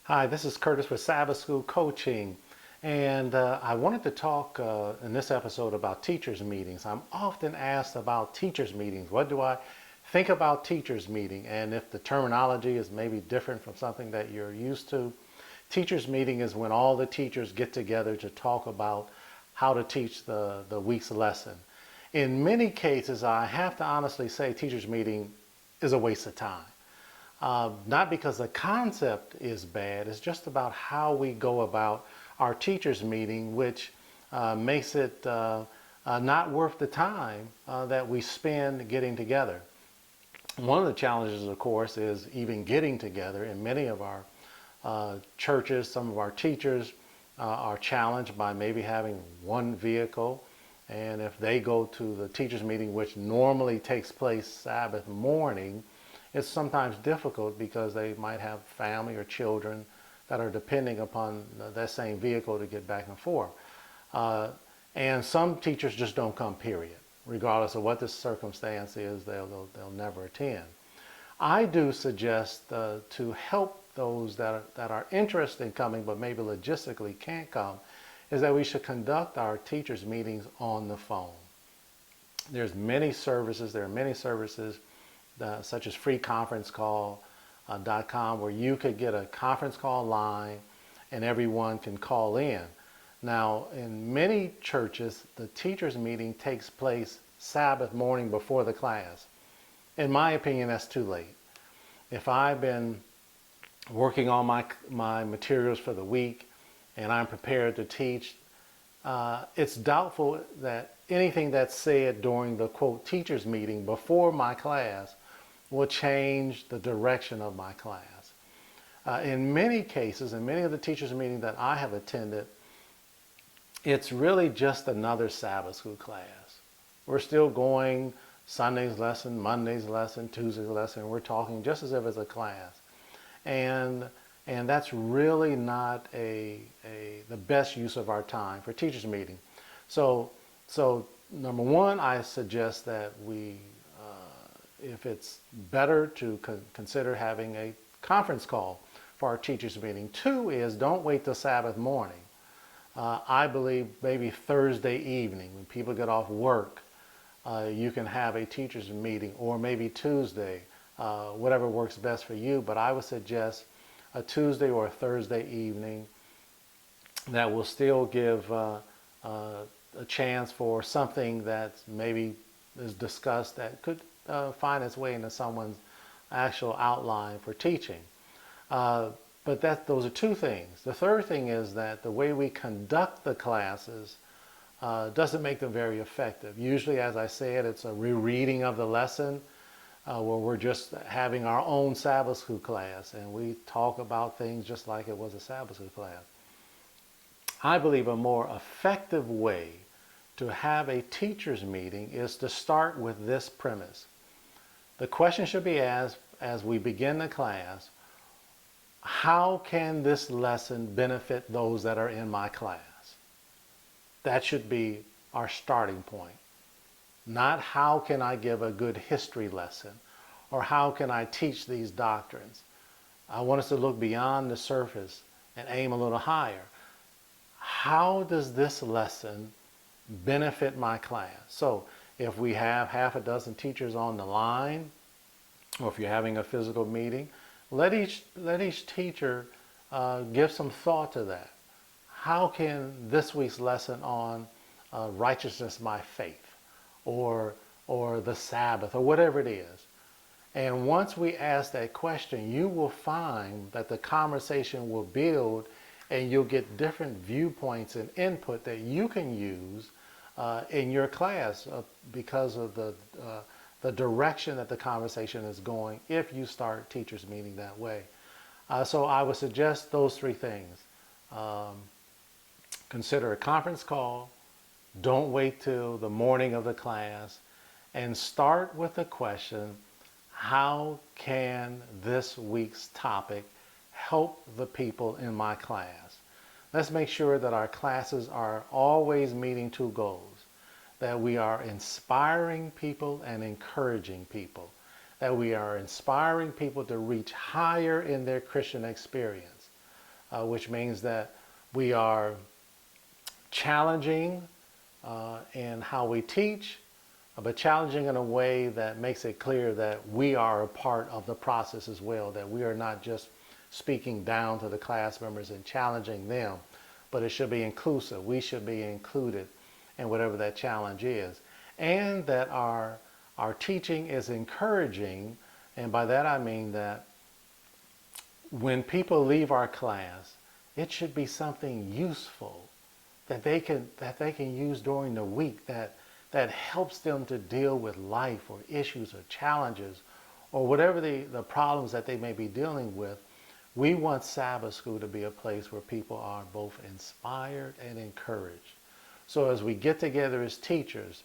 Hi, this is Curtis with Sabbath School Coaching, and I wanted to talk in this episode about teachers' meetings. I'm often asked about teachers' meetings. What do I think about teachers' meeting? And if the terminology is maybe different from something that you're used to, teachers' meeting is when all the teachers get together to talk about how to teach the week's lesson. In many cases, I have to honestly say teachers' meeting is a waste of time. Not because the concept is bad, it's just about how we go about our teachers' meeting, which makes it not worth the time that we spend getting together. One of the challenges, of course, is even getting together. In many of our churches, some of our teachers are challenged by maybe having one vehicle. And if they go to the teachers' meeting, which normally takes place Sabbath morning, it's sometimes difficult because they might have family or children that are depending upon that same vehicle to get back and forth. And some teachers just don't come, period. Regardless of what the circumstance is, they'll never attend. I do suggest to help those that are interested in coming but maybe logistically can't come, is that we should conduct our teachers' meetings on the phone. There are many services such as freeconferencecall.com where you could get a conference call line and everyone can call in. Now, in many churches, the teachers' meeting takes place Sabbath morning before the class. In my opinion, that's too late. If I've been working on my materials for the week and I'm prepared to teach, it's doubtful that anything that's said during the quote teachers meeting before my class will change the direction of my class. In many cases, in many of the teachers meetings that I have attended, it's really just another Sabbath school class. We're still going Sunday's lesson, Monday's lesson, Tuesday's lesson. We're talking just as if it's a class. And that's really not the best use of our time for teachers meeting. So number one, I suggest that if it's better to consider having a conference call for our teachers meeting. Two is don't wait till Sabbath morning. I believe maybe Thursday evening when people get off work, you can have a teachers meeting, or maybe Tuesday, whatever works best for you. But I would suggest a Tuesday or a Thursday evening that will still give a chance for something that maybe is discussed that could find its way into someone's actual outline for teaching. But those are two things. The third thing is that the way we conduct the classes doesn't make them very effective. Usually, as I said, it's a rereading of the lesson where we're just having our own Sabbath school class and we talk about things just like it was a Sabbath school class. I believe a more effective way to have a teachers meeting is to start with this premise. The question should be asked as we begin the class: how can this lesson benefit those that are in my class? That should be our starting point. Not how can I give a good history lesson or how can I teach these doctrines. I want us to look beyond the surface and aim a little higher. How does this lesson benefit my class? So if we have half a dozen teachers on the line, or if you're having a physical meeting, let each teacher give some thought to that. How can this week's lesson on righteousness by faith, or the Sabbath, or whatever it is? And once we ask that question, you will find that the conversation will build and you'll get different viewpoints and input that you can use in your class because of the direction that the conversation is going if you start teachers meeting that way. So I would suggest those three things. Consider a conference call. Don't wait till the morning of the class. And start with the question, how can this week's topic help the people in my class? Let's make sure that our classes are always meeting two goals: that we are inspiring people and encouraging people, that we are inspiring people to reach higher in their Christian experience, which means that we are challenging in how we teach, but challenging in a way that makes it clear that we are a part of the process as well, that we are not just speaking down to the class members and challenging them, but it should be inclusive. We should be included in whatever that challenge is. And that our teaching is encouraging, and by that I mean that when people leave our class, it should be something useful that they can use during the week that helps them to deal with life or issues or challenges or whatever the problems that they may be dealing with. We want Sabbath school to be a place where people are both inspired and encouraged. So as we get together as teachers,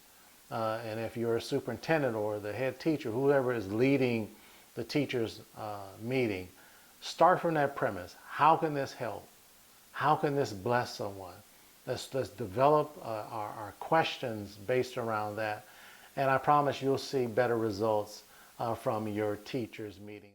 and if you're a superintendent or the head teacher, whoever is leading the teachers' meeting, start from that premise. How can this help? How can this bless someone? Let's develop our questions based around that. And I promise you'll see better results from your teachers' meeting.